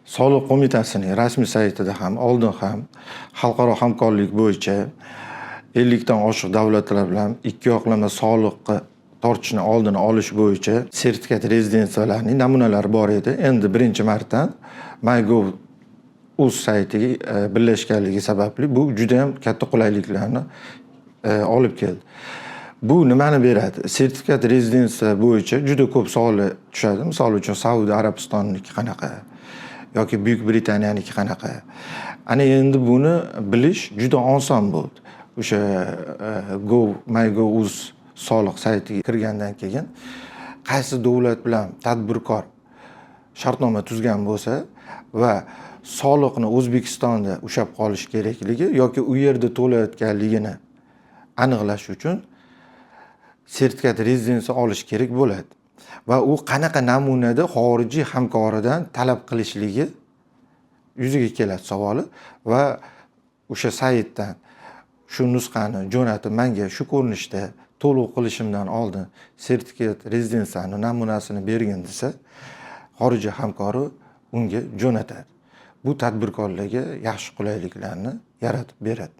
Soliq qo'mitasining rasmiy saytida ham, oldin ham xalqaro hamkorlik bo'yicha 50 dan oshiq davlatlar bilan ikki yoqlama soliqqa tortishni oldini olish bo'yicha sertifikat rezidensiyalarning namunalari bor edi. Endi birinchi marta MyGov.uz saytiga birlashganligi sababli bu juda ham katta qulayliklarni olib keldi. Bu nimani beradi? Sertifikat rezidensiya bo'yicha juda ko'p savollar tushadi. Misol uchun Saudiya Arabistoniki qanaqa yoki Buyuk Britaniyaniki qanaqa. Ana endi buni bilish juda oson bo'ldi. O'sha MyGov.uz soliq saytiga kirgandan keyin qaysi davlat bilan tadbirkor shartnoma tuzgan bo'lsa va soliqni O'zbekistonda ushlab qolish kerakligi yoki u yerda to'layotganligini aniqlash uchun sertifikat rezidensiya olish kerak bo'ladi. Va u qanaqa namunada xorijiy hamkoridan talab qilishligi yuzaga keladi savoli va o'sha saytdan shu nusxani jo'natib menga shu ko'rinishda to'lov qilishimdan oldin sertifikat rezidensiyani namunasini bergin desa, xorijiy hamkori unga jo'natadi. Bu tadbirkorlarga yaxshi qulayliklarni yaratib beradi.